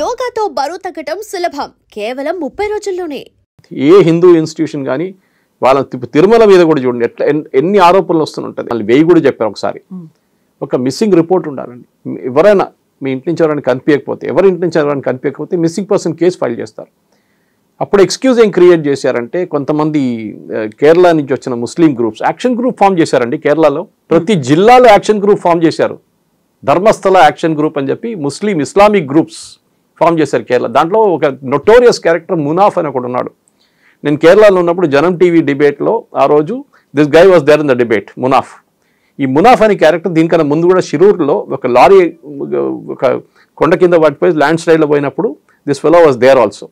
యోగాతో బరువు తగ్గటం సులభం కేవలం 30 రోజుల్లోనే. ఏ హిందూ ఇన్స్టిట్యూషన్ కానీ వాళ్ళ తిరుమల మీద కూడా చూడండి ఎట్లా ఎన్ని ఆరోపణలు వస్తుంటాయి. వాళ్ళు వెయ్యి కూడా చెప్పారు. ఒకసారి ఒక మిస్సింగ్ రిపోర్ట్ ఉండాలండి. ఎవరైనా మీ ఇంటి నుంచి ఎవరైనా కనిపించకపోతే మిస్సింగ్ పర్సన్ కేసు ఫైల్ చేస్తారు. అప్పుడు ఎక్స్క్యూజ్ ఏం క్రియేట్ చేశారంటే కొంతమంది కేరళ నుంచి వచ్చిన ముస్లిం గ్రూప్స్ యాక్షన్ గ్రూప్ ఫామ్ చేశారండి. కేరళలో ప్రతి జిల్లాలో యాక్షన్ గ్రూప్ ఫామ్ చేశారు. ధర్మస్థల యాక్షన్ గ్రూప్ అని చెప్పి ఇస్లామిక్ గ్రూప్స్ ఫామ్ చేశారు కేరళ. దాంట్లో ఒక నొటోరియస్ క్యారెక్టర్ మునాఫ్ అని ఒకడు ఉన్నాడు. నేను కేరళలో ఉన్నప్పుడు జనం టీవీ డిబేట్లో ఆ రోజు this guy was there in the debate Munaf. ఈ మునాఫ్ అనే క్యారెక్టర్ దీనికన్నా ముందు కూడా షిరూర్లో ఒక లారీ ఒక కొండ కింద పడిపోయి ల్యాండ్ స్లైడ్లో పోయినప్పుడు this fellow was there also.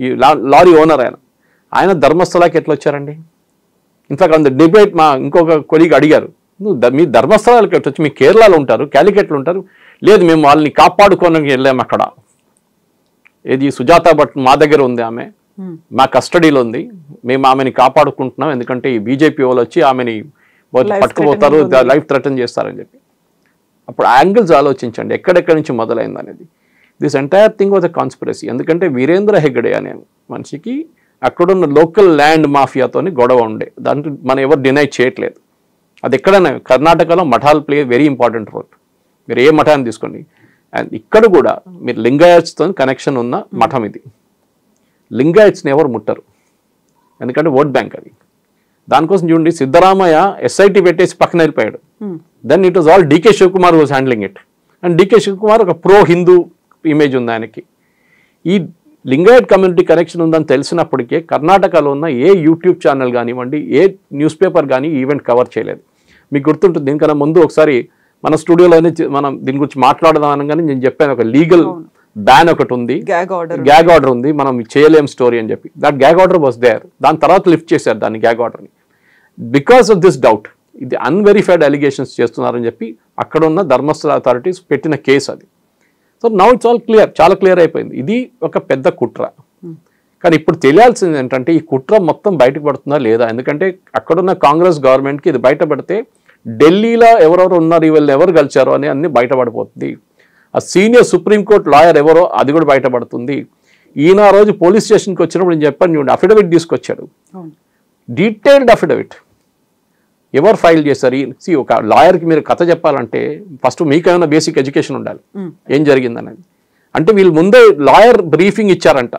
ఈ లారీ ఓనర్ ఆయన ధర్మస్థలకి ఎట్లా వచ్చారండి? ఇన్ఫాక్ట్ అంత డిబేట్ మా ఇంకొక కొలీగ్ అడిగారు, మీ ధర్మస్థలాలకి ఎట్లా వచ్చి మీ కేరళలో ఉంటారు, క్యాలికట్లో ఉంటారు. లేదు మేము వాళ్ళని కాపాడుకోవడానికి వెళ్ళాము. అక్కడ ఏది సుజాత భట్ మా దగ్గర ఉంది, ఆమె మా కస్టడీలో ఉంది, మేము ఆమెని కాపాడుకుంటున్నాం ఎందుకంటే ఈ బీజేపీ వాళ్ళు వచ్చి ఆమెని పట్టుకుపోతారు, లైఫ్ థ్రెటన్ చేస్తారని చెప్పి. అప్పుడు యాంగిల్స్ ఆలోచించండి ఎక్కడెక్కడి నుంచి మొదలైంది అనేది. This entire thing was a conspiracy. ఎందుకంటే వీరేంద్ర హెగ్డే అనే మనిషికి అక్కడున్న లోకల్ ల్యాండ్ మాఫియాతోని గొడవ ఉండే. దాంట్లో మనం ఎవరు డినై చేయట్లేదు. అది ఎక్కడైనా కర్ణాటకలో మఠాలు ప్లే వెరీ ఇంపార్టెంట్ రోల్. మీరు ఏ మఠాన్ని తీసుకోండి. అండ్ ఇక్కడ కూడా మీరు లింగాయత్స్తో కనెక్షన్ ఉన్న మఠం ఇది. లింగాయత్స్ని ఎవరు ముట్టరు ఎందుకంటే ఓట్ బ్యాంక్ అది. దానికోసం చూడండి సిద్ధరామయ్య ఎస్ఐటి పెట్టేసి పక్కన వెళ్ళిపోయాడు. Then it was all DK Shivakumar was handling it. And DK Shivakumar ఒక ప్రో హిందూ ఇమేజ్ ఉంది ఆయనకి. ఈ లింగాయత్ కమ్యూనిటీ కనెక్షన్ ఉందని తెలిసినప్పటికే కర్ణాటకలో ఉన్న ఏ యూట్యూబ్ ఛానల్ కానివ్వండి, ఏ న్యూస్ పేపర్ కానీ ఈవెంట్ కవర్ చేయలేదు. మీకు గుర్తుంటుంది, దీనికన్నా ముందు ఒకసారి మన స్టూడియోలోనే మనం దీని గురించి మాట్లాడదాం అనగానే నేను చెప్పాను ఒక లీగల్ బ్యాన్ ఒకటి ఉంది, గ్యాగ్ ఆర్డర్ ఉంది, మనం చేయలేం స్టోరీ అని చెప్పి. That gag order was there. దాని తర్వాత లిఫ్ట్ చేశారు దాన్ని గ్యాగ్ ఆర్డర్ని. బికాస్ ఆఫ్ దిస్ డౌట్, ఇది అన్వెరిఫైడ్ అలిగేషన్స్ చేస్తున్నారని చెప్పి అక్కడ ఉన్న ధర్మస్థల అథారిటీస్ పెట్టిన కేసు అది. So now it's all clear, చాలా క్లియర్ అయిపోయింది. ఇది ఒక పెద్ద కుట్ర. కానీ ఇప్పుడు తెలియాల్సింది ఏంటంటే ఈ కుట్ర మొత్తం బయటకు పడుతుందా లేదా? ఎందుకంటే అక్కడున్న కాంగ్రెస్ గవర్నమెంట్కి ఇది బయటపడితే ఢిల్లీలో ఎవరెవరు ఉన్నారు, వీళ్ళు ఎవరు కలిచారో అని అన్ని బయటపడిపోతుంది. ఆ సీనియర్ సుప్రీంకోర్టు లాయర్ ఎవరో అది కూడా బయటపడుతుంది. ఈయన ఆ రోజు పోలీస్ స్టేషన్కి వచ్చినప్పుడు నేను చెప్పాను చూడండి, అఫిడవిట్ తీసుకొచ్చాడు, డీటెయిల్డ్ అఫిడవిట్. ఎవరు ఫైల్ చేశారు? ఒక లాయర్కి మీరు కథ చెప్పాలంటే ఫస్ట్ మీకేమైనా బేసిక్ ఎడ్యుకేషన్ ఉండాలి ఏం జరిగిందనేది. అంటే వీళ్ళు ముందే లాయర్ బ్రీఫింగ్ ఇచ్చారంట.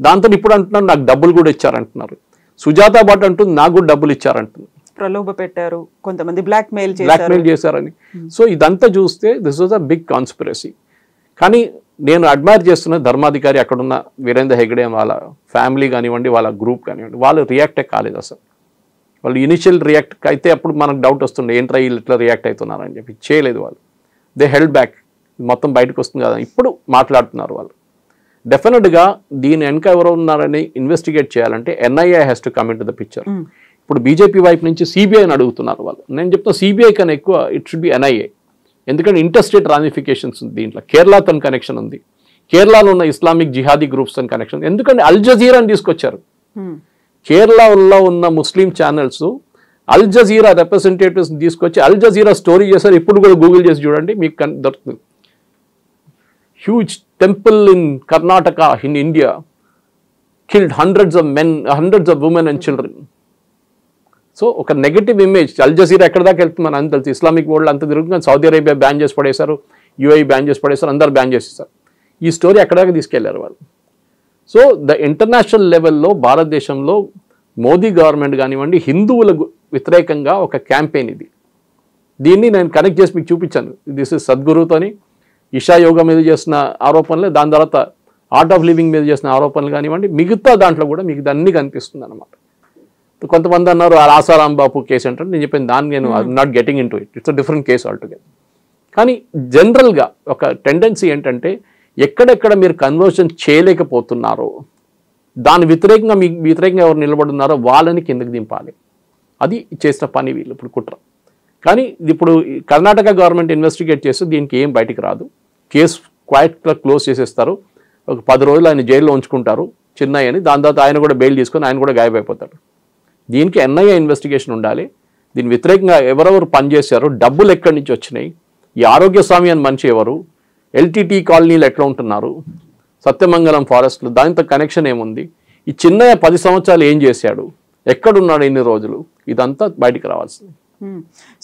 దాంతో ఇప్పుడు అంటున్నారు నాకు డబ్బులు కూడా ఇచ్చారంటున్నారు. సుజాత భట్ అంటుంది నాకు కూడా డబ్బులు ఇచ్చారంటున్నారు, ప్రలోభ పెట్టారు, కొంతమంది బ్లాక్మెయిల్ చేశారని. సో ఇదంతా చూస్తే this was a big conspiracy. కానీ నేను అడ్మైర్ చేస్తున్న ధర్మాధికారి అక్కడున్న వీరేంద్ర హెగ్డే వాళ్ళ ఫ్యామిలీ కానివ్వండి, వాళ్ళ గ్రూప్ కానివ్వండి, వాళ్ళు రియాక్టే కాలేదు అసలు. వాళ్ళు ఇనిషియల్ రియాక్ట్ అయితే అప్పుడు మనకు డౌట్ వస్తుండే ఏంట్రా వీళ్ళు ఇట్లా రియాక్ట్ అవుతున్నారని చెప్పి. చేయలేదు వాళ్ళు. They held back. మొత్తం బయటకు వస్తుంది కదా ఇప్పుడు మాట్లాడుతున్నారు వాళ్ళు. డెఫినెట్గా దీని వెనక ఎవరో ఉన్నారని ఇన్వెస్టిగేట్ చేయాలంటే NIA has to come in to the picture. ఇప్పుడు బీజేపీ వైపు నుంచి సిబిఐని అడుగుతున్నారు వాళ్ళు. నేను చెప్తున్నా సిబిఐ కన్నా ఎక్కువ ఇట్ షుడ్ బి ఎన్ఐఏ. ఎందుకంటే ఇంటర్స్టేట్ రామిఫికేషన్స్ ఉంది దీంట్లో. కేరళతో కనెక్షన్ ఉంది, కేరళలో ఉన్న ఇస్లామిక్ జిహాదీ గ్రూప్స్ తో కనెక్షన్. ఎందుకంటే అల్ జజీరాని తీసుకొచ్చారు. కేరళలో ఉన్న ముస్లిం ఛానల్స్ అల్ జజీరా రిప్రజెంటేటివ్స్ తీసుకొచ్చి అల్ జజీరా స్టోరీ చేశారు. ఇప్పుడు కూడా గూగుల్ చేసి చూడండి మీకు దొరుకుతుంది. Huge temple in Karnataka in India killed hundreds of men, hundreds of women and children. So ఒక నెగటివ్ ఇమేజ్ అల్ జజీరా ఎక్కడ దాకా వెళ్తుంది అని తెలుసు. ఇస్లామిక్ వరల్డ్ అంతా తిరుగుతుంది. సౌదీ అరేబియా బ్యాన్ చేసి పడేశారు, యూఏఈ బ్యాన్ చేసి పడేశారు, అందరు బ్యాన్ చేసేస్తారు. ఈ స్టోరీ ఎక్కడ దాకా తీసుకెళ్లారు వాళ్ళు. సో ద ఇంటర్నేషనల్ లెవెల్లో భారతదేశంలో మోదీ గవర్నమెంట్ కానివ్వండి హిందువుల వ్యతిరేకంగా ఒక క్యాంపెయిన్ ఇది. దీన్ని నేను కనెక్ట్ చేసి మీకు చూపించాను. దిస్ ఇస్ సద్గురుతోని ఇషా యోగా మీద చేసిన ఆరోపణలు, దాని తర్వాత ఆర్ట్ ఆఫ్ లివింగ్ మీద చేసిన ఆరోపణలు కానివ్వండి, మిగతా దాంట్లో కూడా మీకు అన్నీ కనిపిస్తుంది అనమాట. కొంతమంది అన్నారు ఆసారాం బాపు కేసు అంటే నేను చెప్పాను దాన్ని నేను not getting in to it, it's a different case altogether. కానీ జనరల్గా ఒక టెండెన్సీ ఏంటంటే ఎక్కడెక్కడ మీరు కన్వర్షన్ చేయలేకపోతున్నారో దాని వ్యతిరేకంగా ఎవరు నిలబడున్నారో వాళ్ళని కిందకి దింపాలి. అది చేసిన పని వీళ్ళు ఇప్పుడు కుట్ర. కానీ ఇప్పుడు కర్ణాటక గవర్నమెంట్ ఇన్వెస్టిగేట్ చేస్తే దీనికి ఏం బయటికి రాదు. కేసు క్వైట్గా క్లోజ్ చేసేస్తారు. ఒక 10 రోజులు ఆయన జైల్లో ఉంచుకుంటారు చిన్నయ్యని. దాని తర్వాత ఆయన కూడా బెయిల్ తీసుకొని ఆయన కూడా గాయపడిపోతాడు. దీనికి ఎన్ఐఏ ఇన్వెస్టిగేషన్ ఉండాలి. దీని వ్యతిరేకంగా ఎవరెవరు పనిచేశారు, డబ్బులు ఎక్కడి నుంచి వచ్చినాయి, ఈ ఆరోగ్య స్వామి అని మనిషి ఎవరు, ఎల్టీటీ కాలనీలు ఎట్లా ఉంటున్నారు, సత్యమంగళం ఫారెస్ట్లు, దానితో కనెక్షన్ ఏముంది, ఈ చిన్న 10 సంవత్సరాలు ఏం చేశాడు, ఎక్కడున్నాడు ఇన్ని రోజులు, ఇదంతా బయటికి రావాల్సింది.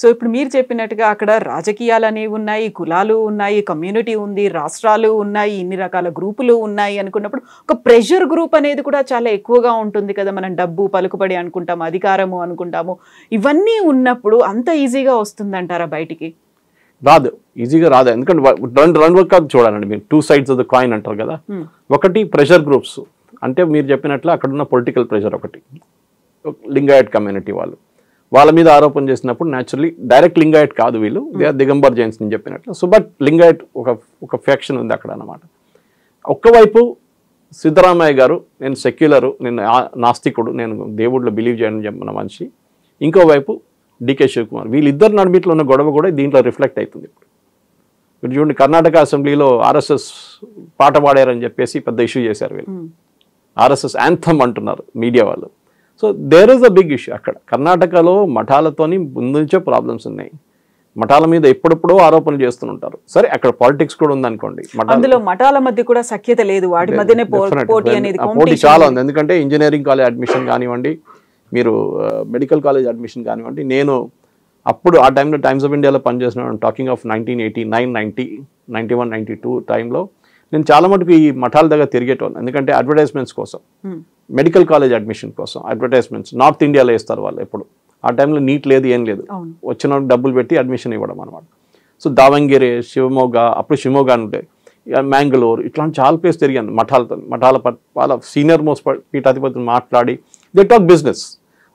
సో ఇప్పుడు మీరు చెప్పినట్టుగా అక్కడ రాజకీయాలు అనేవి ఉన్నాయి, కులాలు ఉన్నాయి, కమ్యూనిటీ ఉంది, రాష్ట్రాలు ఉన్నాయి, ఇన్ని రకాల గ్రూపులు ఉన్నాయి అనుకున్నప్పుడు ఒక ప్రెషర్ గ్రూప్ అనేది కూడా చాలా ఎక్కువగా ఉంటుంది కదా. మనం డబ్బు, పలుకుబడి అనుకుంటాము, అధికారము అనుకుంటాము, ఇవన్నీ ఉన్నప్పుడు అంత ఈజీగా వస్తుందంటారా బయటికి? రాదు, ఈజీగా రాదు. ఎందుకంటే రెండు రకాలు చూడాలండి మీరు, 2 sides ఆఫ్ ద కాయిన్ అంటారు కదా. ఒకటి ప్రెషర్ గ్రూప్స్, అంటే మీరు చెప్పినట్లు అక్కడున్న పొలిటికల్ ప్రెషర్ ఒకటి, లింగాయట్ కమ్యూనిటీ వాళ్ళ మీద ఆరోపణ చేసినప్పుడు న్యాచురలీ డైరెక్ట్ లింగాయట్ కాదు వీళ్ళు, దిగంబర్ జైన్స్ నేను చెప్పినట్లు. సో బట్ లింగాయట్ ఒక ఫ్యాక్షన్ ఉంది అక్కడ అన్నమాట. ఒక్కవైపు సిద్ధరామయ్య గారు, నేను సెక్యులరు, నేను నాస్తికుడు, నేను దేవుడిలో బిలీవ్ చేయని చెప్పిన మనిషి. ఇంకోవైపు డికే శివకుమార్, వీళ్ళిద్దరు నడిమిట్లో ఉన్న గొడవ కూడా దీంట్లో రిఫ్లెక్ట్ అవుతుంది. ఇప్పుడు చూడండి, కర్ణాటక అసెంబ్లీలో ఆర్ఎస్ఎస్ పాట పాడారని చెప్పేసి పెద్ద ఇష్యూ చేశారు వీళ్ళు. ఆర్ఎస్ఎస్ యాంథమ్ అంటున్నారు మీడియా వాళ్ళు. So there is a big issue అక్కడ. కర్ణాటకలో మఠాలతోని ముందు నుంచే ప్రాబ్లమ్స్ ఉన్నాయి. మఠాల మీద ఎప్పుడెప్పుడో ఆరోపణలు చేస్తుంటారు. సరే, అక్కడ పాలిటిక్స్ కూడా ఉందనుకోండి, అందులో మఠాల మధ్య కూడా సఖ్యత లేదు, వాటి మధ్యనే పోటీ అనేది, పోటీ చాలా ఉంది. ఎందుకంటే ఇంజనీరింగ్ కాలేజ్ అడ్మిషన్ కానివ్వండి, మీరు మెడికల్ కాలేజ్ అడ్మిషన్ కానివ్వండి, నేను అప్పుడు ఆ టైంలో టైమ్స్ ఆఫ్ ఇండియాలో పనిచేస్తున్నాను, టాకింగ్ ఆఫ్ 1989, 90, 91, 92 టైంలో నేను చాలా మటుకు ఈ మఠాల దగ్గర తిరిగేటోను. ఎందుకంటే అడ్వర్టైజ్మెంట్స్ కోసం, మెడికల్ కాలేజ్ అడ్మిషన్ కోసం అడ్వర్టైజ్మెంట్స్ నార్త్ ఇండియాలో వేస్తారు వాళ్ళు. ఎప్పుడు ఆ టైంలో నీట్ లేదు, ఏం లేదు, వచ్చిన డబ్బులు పెట్టి అడ్మిషన్ ఇవ్వడం అనమాట. సో దావంగిరి, శివమోగ, అప్పుడు శివమోగ ఉంటే మ్యాంగళూరు, ఇట్లాంటి చాలా ప్లేస్ తిరిగాను మఠాలతో. వాళ్ళ సీనియర్ మోస్ట్ పీఠాధిపతులు మాట్లాడి దే టాక్ బిజినెస్.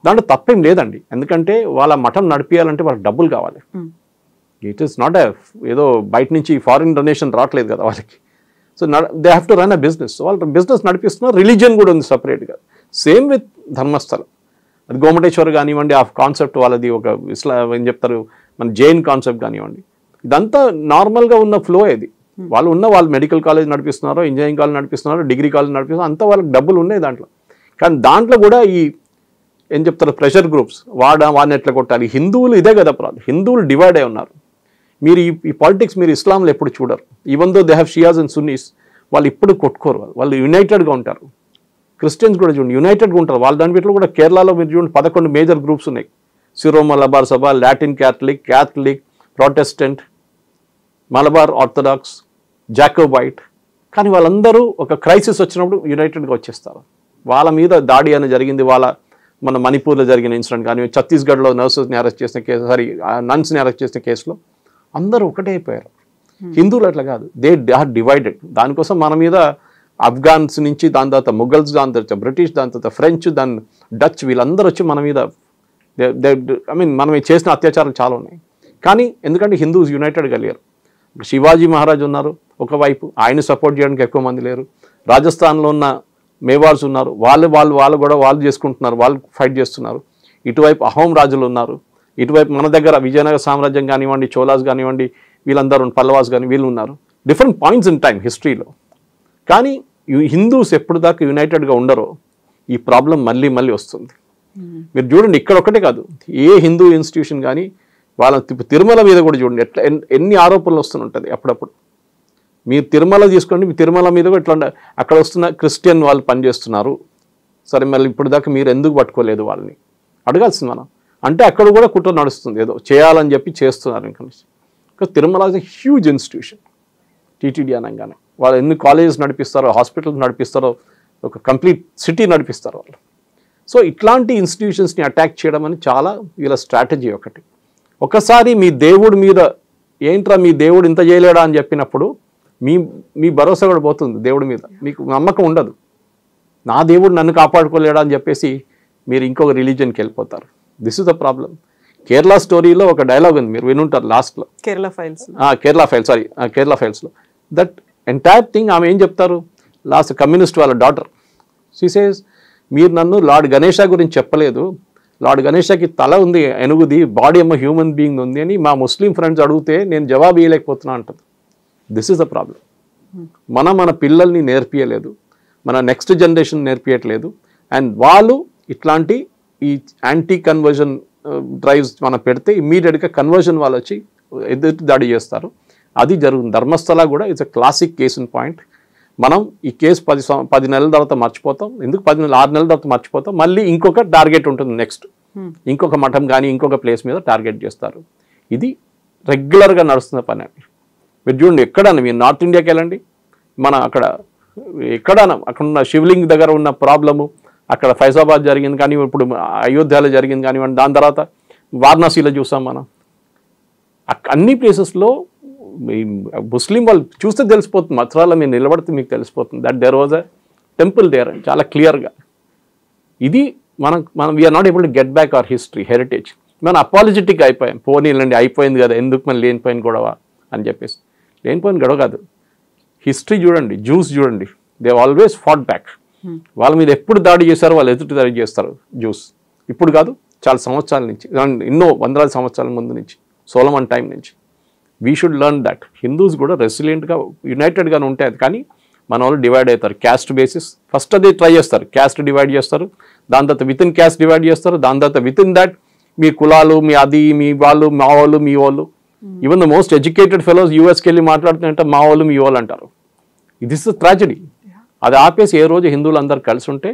దాంట్లో తప్పేం లేదండి, ఎందుకంటే వాళ్ళ మఠం నడిపించాలంటే వాళ్ళకి డబ్బులు కావాలి. ఇట్ ఈస్ నాట్ ఏదో బయట నుంచి ఫారిన్ డొనేషన్ రావట్లేదు కదా వాళ్ళకి. So they have to run a business. వాళ్ళు బిజినెస్ నడిపిస్తున్నారు, రిలీజియన్ కూడా ఉంది సపరేట్గా. సేమ్ విత్ ధర్మస్థలం, అది గోమటేశ్వర్ కానివ్వండి, ఆ కాన్సెప్ట్ వాళ్ళది ఒక ఏం చెప్తారు, మన జైన్ కాన్సెప్ట్ కానివ్వండి, ఇదంతా నార్మల్గా ఉన్న ఫ్లో ఇది. వాళ్ళు మెడికల్ కాలేజ్ నడిపిస్తున్నారు, ఇంజనీరింగ్ కాలేజ్ నడిపిస్తున్నారు, డిగ్రీ కాలేజ్ నడిపిస్తున్నారు, అంతా వాళ్ళకి డబ్బులు ఉన్నాయి దాంట్లో. కానీ దాంట్లో కూడా ఈ ఏం చెప్తారు ప్రెషర్ గ్రూప్స్, వాడిని ఎట్లా కొట్టాలి. హిందువులు ఇదే కదా ప్రాబ్లం, హిందువులు డివైడ్ అయి ఉన్నారు. మీరు ఈ పాలిటిక్స్ మీరు ఇస్లాంలో ఎప్పుడు చూడరు. Even though they have Shias and Sunny's, వాళ్ళు ఇప్పుడు కొట్టుకోరు, వాళ్ళు యునైటెడ్గా ఉంటారు. క్రిస్టియన్స్ కూడా చూడండి యునైటెడ్గా ఉంటారు. వాళ్ళ దాంట్లో కూడా కేరళలో మీరు చూడండి 11 మేజర్ గ్రూప్స్ ఉన్నాయి. Syro Malabar Sabha, Latin Catholic, Protestant, Malabar Orthodox, Jacobite. కానీ వాళ్ళందరూ ఒక క్రైసిస్ వచ్చినప్పుడు యునైటెడ్గా వచ్చేస్తారు. వాళ్ళ మీద దాడి అని జరిగింది, మన మణిపూర్లో జరిగిన ఇన్సిడెంట్ కానీ, ఛత్తీస్గఢ్లో నర్సెస్ని అరెస్ట్ చేసిన కేసు, నన్స్ని అరెస్ట్ చేసిన కేసులో అందరూ ఒకటే అయిపోయారు. హిందువులు అట్లా కాదు, దే ఆర్ డివైడెడ్. దానికోసం మన మీద అఫ్ఘాన్స్ నుంచి, దాని తర్వాత ముఘల్స్, దాని తర్వాత బ్రిటిష్, దాని తర్వాత ఫ్రెంచ్, దాని డచ్, వీళ్ళందరూ వచ్చి మన మీద మనం చేసిన అత్యాచారాలు చాలా ఉన్నాయి. కానీ ఎందుకంటే హిందూస్ యునైటెడ్గా లేరు. శివాజీ మహారాజ్ ఉన్నారు ఒకవైపు, ఆయన సపోర్ట్ చేయడానికి ఎక్కువ మంది లేరు. రాజస్థాన్లో ఉన్న మేవార్స్ ఉన్నారు, వాళ్ళు కూడా వాళ్ళు చేసుకుంటున్నారు, వాళ్ళు ఫైట్ చేస్తున్నారు. ఇటువైపు అహోం రాజులు ఉన్నారు, ఇటువైపు మన దగ్గర విజయనగర సామ్రాజ్యం కానివ్వండి, చోళాస్ కానివ్వండి, వీళ్ళందరూ పల్లవాస్ కానీ వీళ్ళు ఉన్నారు. డిఫరెంట్ పాయింట్స్ ఇన్ టైం హిస్టరీలో. కానీ హిందూస్ ఎప్పుడు దాకా యునైటెడ్గా ఉండరో ఈ ప్రాబ్లం మళ్ళీ వస్తుంది. మీరు చూడండి, ఇక్కడ ఒకటే కాదు, ఏ హిందూ ఇన్స్టిట్యూషన్ కానీ వాళ్ళ తిరుమల మీద కూడా చూడండి ఎన్ని ఆరోపణలు వస్తుంటుంది అప్పుడప్పుడు. మీరు తిరుమల తీసుకోండి, మీ తిరుమల మీద కూడా ఇట్లా అక్కడ వస్తున్న క్రిస్టియన్ వాళ్ళు పనిచేస్తున్నారు. సరే, మళ్ళీ ఇప్పుడు దాకా మీరు ఎందుకు పట్టుకోలేదు వాళ్ళని అడగాల్సింది మనం. అంటే అక్కడ కూడా కుట్ర నడుస్తుంది, ఏదో చేయాలని చెప్పి చేస్తున్నారు. ఇంకా Tirumala is a huge institution. TTD అనగానే వాళ్ళు ఎన్ని కాలేజెస్ నడిపిస్తారో, హాస్పిటల్స్ నడిపిస్తారో, ఒక కంప్లీట్ సిటీ నడిపిస్తారు వాళ్ళు. సో ఇట్లాంటి ఇన్స్టిట్యూషన్స్ని అటాక్ చేయడం అని చాలా వీళ్ళ స్ట్రాటజీ ఒకటి. ఒకసారి మీ దేవుడి మీద ఏంట్రా మీ దేవుడు ఇంత చేయలేడా అని చెప్పినప్పుడు మీ భరోసా కూడా పోతుంది దేవుడి మీద, మీకు నమ్మకం ఉండదు. నా దేవుడు నన్ను కాపాడుకోలేడా అని చెప్పేసి మీరు ఇంకొక రిలీజియన్కి వెళ్ళిపోతారు. This is the problem. Kerala స్టోరీలో ఒక డైలాగ్ ఉంది, మీరు వినుంటారు లాస్ట్లో, కేరళ ఫైల్స్లో. దట్ ఎంటైర్ థింగ్ ఆమె ఏం చెప్తారు లాస్ట్, కమ్యూనిస్ట్ వాళ్ళ డాటర్, షీ సేస్, మీరు నన్ను లార్డ్ గణేష గురించి చెప్పలేదు, లార్డ్ గణేషకి తల ఉంది ఎనుగుది, బాడీ ఏమో హ్యూమన్ బీయింగ్ ఉంది అని మా ముస్లిం ఫ్రెండ్స్ అడిగితే నేను జవాబు ఇవ్వలేకపోతున్నా అంటుంది. This is the problem. మన పిల్లల్ని నేర్పియలేదు, మన నెక్స్ట్ జనరేషన్ నేర్పియట్లేదు. అండ్ వాళ్ళు ఇట్లాంటి ఈ యాంటీ కన్వర్జన్ డ్రైవ్స్ మనం పెడితే ఇమ్మీడియట్గా కన్వర్జన్ వాళ్ళు వచ్చి ఎదురు దాడి చేస్తారు. అది జరుగుతుంది. ధర్మస్థల కూడా it's a classic case in point. మనం ఈ కేసు 10 నెలల తర్వాత మర్చిపోతాం. ఎందుకు 6 నెలల తర్వాత మర్చిపోతాం. మళ్ళీ ఇంకొక టార్గెట్ ఉంటుంది, నెక్స్ట్ ఇంకొక మఠం కానీ ఇంకొక ప్లేస్ మీద టార్గెట్ చేస్తారు. ఇది రెగ్యులర్గా నడుస్తున్న పని అండి. మీరు చూడండి, ఎక్కడన్నా మీరు నార్త్ ఇండియాకి వెళ్ళండి, మన అక్కడ ఎక్కడన్నా అక్కడ ఉన్న శివలింగ్ దగ్గర ఉన్న ప్రాబ్లము, అక్కడ ఫైజాబాద్ జరిగింది కానీ, ఇప్పుడు అయోధ్యలో జరిగింది కానివ్వండి, దాని తర్వాత వారణాసిలో చూసాం మనం. అన్ని ప్లేసెస్లో ముస్లిం వాళ్ళు చూస్తే తెలిసిపోతుంది, మథురాలో మీరు నిలబడితే మీకు తెలిసిపోతుంది that there was a temple there అని చాలా క్లియర్గా. ఇది మనం we are not able to get back our history heritage. మనం అపాలజెటిక్ అయిపోయాం, పోనీలండి అయిపోయింది కదా, ఎందుకు మనం లేనిపోయిన గొడవ అని చెప్పేసి. లేనిపోయిన గొడవ కాదు, హిస్టరీ చూడండి, జ్యూస్ చూడండి, దే ఆల్వేస్ ఫాట్ బ్యాక్. వాళ్ళ మీద ఎప్పుడు దాడి చేశారో వాళ్ళు ఎదుటి దాడి చేస్తారు జ్యూస్. ఇప్పుడు కాదు, చాలా సంవత్సరాల నుంచి, ఎన్నో వందలాది సంవత్సరాల ముందు నుంచి, సోలమన్ టైం నుంచి. We should learn that. Hindus కూడా రెసిలియంట్గా యునైటెడ్గానే ఉంటాయి, కానీ మన వాళ్ళు డివైడ్ అవుతారు క్యాస్ట్ బేసిస్. ఫస్ట్ అది ట్రై చేస్తారు, క్యాస్ట్ డివైడ్ చేస్తారు, దాని తర్వాత విత్ ఇన్ క్యాస్ట్ డివైడ్ చేస్తారు, దాని తర్వాత విత్ ఇన్ దాట్ మీ కులాలు, మీ అది, మీ వాళ్ళు, మా వాళ్ళు, మీ వాళ్ళు. Even the most educated fellows యూఎస్కి వెళ్ళి మాట్లాడుతుంటే మా వాళ్ళు, మీ వాళ్ళు అంటారు. This is tragedy. అది ఆపేసి ఏ రోజు హిందువులు అందరు కలిసి ఉంటే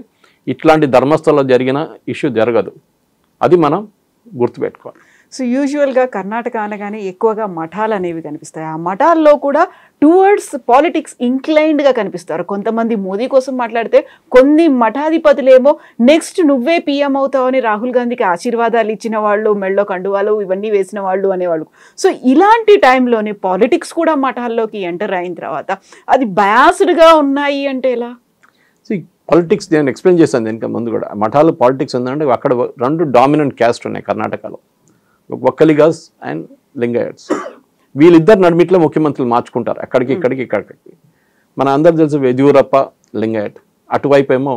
ఇట్లాంటి ధర్మస్థలంలో జరిగిన ఇష్యూ జరగదు. అది మనం గుర్తుపెట్టుకోవాలి. సో యూజువల్గా కర్ణాటక అనగానే ఎక్కువగా మఠాలు అనేవి కనిపిస్తాయి. ఆ మఠాల్లో కూడా టువర్డ్స్ పాలిటిక్స్ ఇంక్లైన్డ్గా కనిపిస్తారు. కొంతమంది మోదీ కోసం మాట్లాడితే, కొన్ని మఠాధిపతులేమో నెక్స్ట్ నువ్వే పీఎం అవుతావని రాహుల్ గాంధీకి ఆశీర్వాదాలు ఇచ్చిన వాళ్ళు, మెళ్ళో కండువాలు ఇవన్నీ వేసిన వాళ్ళు అనేవాళ్ళు. సో ఇలాంటి టైంలోనే పాలిటిక్స్ కూడా మఠాల్లోకి ఎంటర్ అయిన తర్వాత అది బయాస్డ్గా ఉన్నాయి అంటే ఎలా? పాలిటిక్స్ నేను ఎక్స్ప్లెయిన్ చేశాను దీనికి ముందు కూడా. మఠాలు పాలిటిక్స్ ఉందంటే అక్కడ 2 డామినెంట్ క్యాస్ట్ ఉన్నాయి కర్ణాటకలో, ఒక్కలిగాస్ అండ్ లింగాయట్స్. వీళ్ళిద్దరు నడిమిట్లో ముఖ్యమంత్రులు మార్చుకుంటారు, అక్కడికి ఇక్కడికి. మన అందరు తెలుసు యడ్యూరప్ప లింగాయట్, అటువైపు ఏమో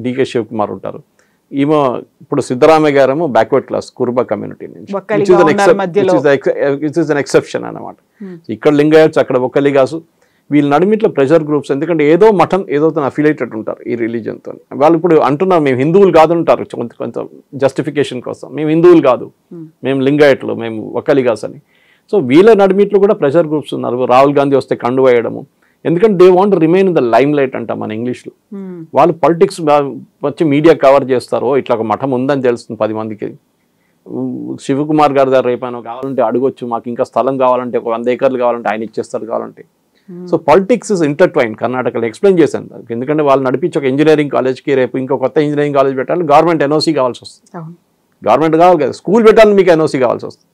డికే శివకుమార్ ఉంటారు. ఏమో ఇప్పుడు సిద్ధరామయ్య గారేమో బ్యాక్వర్డ్ క్లాస్ కురుబా కమ్యూనిటీ నుంచి, ఇట్ ఈస్ అన్ ఎక్సెప్షన్ అన్నమాట. ఇక్కడ లింగాయట్స్, అక్కడ ఒక్కలిగాసు. వీళ్ళ నడిమిట్లో ప్రెషర్ గ్రూప్స్, ఎందుకంటే ఏదో మఠం ఏదో అఫిలియేటెడ్ ఉంటారు ఈ రిలీజియన్తో. వాళ్ళు ఇప్పుడు అంటున్నారు మేము హిందువులు కాదు అంటారు కొంత జస్టిఫికేషన్ కోసం. మేము హిందువులు కాదు, మేము లింగాయట్లు, మేము ఒక్కలిగాస్ అని. సో వీళ్ళ నడిమిట్లో కూడా ప్రెషర్ గ్రూప్స్ ఉన్నారు. రాహుల్ గాంధీ వస్తే కండు వేయడము, ఎందుకంటే they want remain in the lime light అంట మన ఇంగ్లీష్లో. వాళ్ళు పాలిటిక్స్ వచ్చి మీడియా కవర్ చేస్తారు, ఇట్లా ఒక మఠం ఉందని తెలుస్తుంది 10 మందికి. శివకుమార్ గారి దగ్గర రేపైనా కావాలంటే అడగొచ్చు, మాకు ఇంకా స్థలం కావాలంటే, ఒక 100 ఎకర్లు కావాలంటే ఆయన ఇచ్చేస్తారు కావాలంటే. So politics is intertwine. కర్ణాటకలో ఎక్స్ప్లెయిన్ చేశాను, ఎందుకంటే వాళ్ళు నడిపించి ఒక ఇంజనీరింగ్ కాలేజ్కి రేపు ఇంకో కొత్త ఇంజనీరింగ్ కాలేజ్ పెట్టాలి, గవర్నమెంట్ ఎన్ఓసీ కావాల్సి వస్తుంది. గవర్నమెంట్ కావాలి కదా, స్కూల్ పెట్టాలని మీకు ఎన్ఓసీ కావాల్సి వస్తుంది.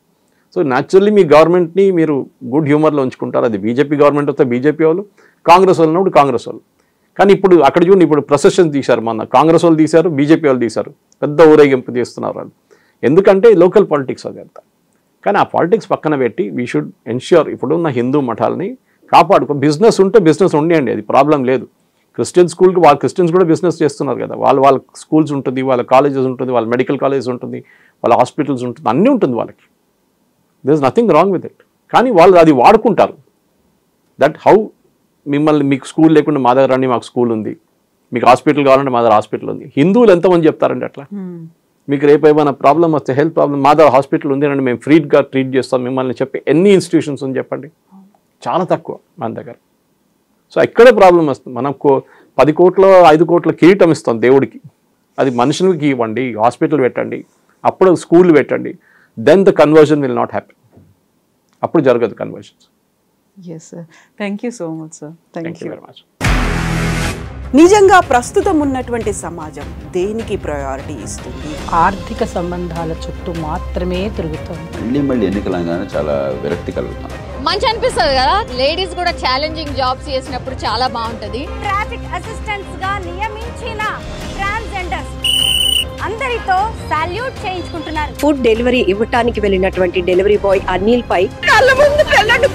సో న్యాచురల్లీ మీ గవర్నమెంట్ని మీరు గుడ్ హ్యూమర్లో ఉంచుకుంటారు. అది బీజేపీ గవర్నమెంట్ వస్తే బీజేపీ వాళ్ళు, కాంగ్రెస్ వాళ్ళు ఉన్నప్పుడు కాంగ్రెస్ వాళ్ళు. కానీ ఇప్పుడు అక్కడ చూడండి, ఇప్పుడు ప్రొసెషన్ తీశారు, మన కాంగ్రెస్ వాళ్ళు తీశారు, బీజేపీ వాళ్ళు తీశారు, పెద్ద ఊరేగింపు చేస్తున్నారు వాళ్ళు. ఎందుకంటే లోకల్ పాలిటిక్స్ అదంతా. కానీ ఆ పాలిటిక్స్ పక్కన పెట్టి వీ షుడ్ ఎన్ష్యూర్ ఇప్పుడున్న హిందూ మఠాలని కాపాడుకో. బిజినెస్ ఉంటే బిజినెస్ ఉండండి, అది ప్రాబ్లం లేదు. క్రిస్టియన్ స్కూల్కి వాళ్ళు క్రిస్టియన్స్ కూడా బిజినెస్ చేస్తున్నారు కదా, వాళ్ళ స్కూల్స్ ఉంటుంది, వాళ్ళ కాలేజెస్ ఉంటుంది, వాళ్ళ మెడికల్ కాలేజెస్ ఉంటుంది, వాళ్ళ హాస్పిటల్స్ ఉంటుంది, అన్నీ ఉంటుంది వాళ్ళకి. There is nothing wrong with it. కానీ వాళ్ళు అది వాడుకుంటారు. దట్ హౌ మిమ్మల్ని, మీకు స్కూల్ లేకుండా మా దగ్గర రండి, మాకు స్కూల్ ఉంది, మీకు హాస్పిటల్ కావాలంటే మా దగ్గర హాస్పిటల్ ఉంది. హిందువులు ఎంతమంది చెప్తారండి అట్లా? మీకు రేపు ఏమైనా ప్రాబ్లం వస్తే, హెల్త్ ప్రాబ్లం, మా దగ్గర హాస్పిటల్ ఉంది అండి, మేము ఫ్రీగా ట్రీట్ చేస్తాం మిమ్మల్ని చెప్పి ఎన్ని ఇన్స్టిట్యూషన్స్ ఉంది చెప్పండి? చాలా తక్కువ మన దగ్గర. సో ఇక్కడే ప్రాబ్లం వస్తుంది. మనకు 10 కోట్ల 5 కోట్ల కిరీటం ఇస్తాం దేవుడికి, అది మనుషులకి ఇవ్వండి, హాస్పిటల్ పెట్టండి, అప్పుడు స్కూల్ పెట్టండి, then the conversion will not happy. అప్పుడు జరగదు conversions. Yes sir, thank you so much sir. Thank you very much. నిజంగా ప్రస్తుతం ఉన్నటువంటి సమాజం దేనికి ప్రయారిటీ ఇస్తుంది? ఆర్థిక సంబంధాల చుట్టూ మాత్రమే తిరుగుతుంది. మళ్ళీ ఎన్నికలంగానే చాలా విరక్తి కలుగుతాను. మంచి అనిపిస్తుంది కదా, లేడీస్ కూడా ఛాలెంజింగ్ జాబ్స్ చేసినప్పుడు చాలా బాగుంటది. ట్రాఫిక్ అసిస్టెంట్స్ గా నియమించిన ట్రాన్స్జెండర్స్ అందరితో సాల్యూట్ చేయించుకుంటున్నారు. ఫుడ్ డెలివరీ ఇవ్వటానికి వెళ్ళినటువంటి డెలివరీ బాయ్ అనిల్ పై కళ్ళ ముందు పెళ్ళండి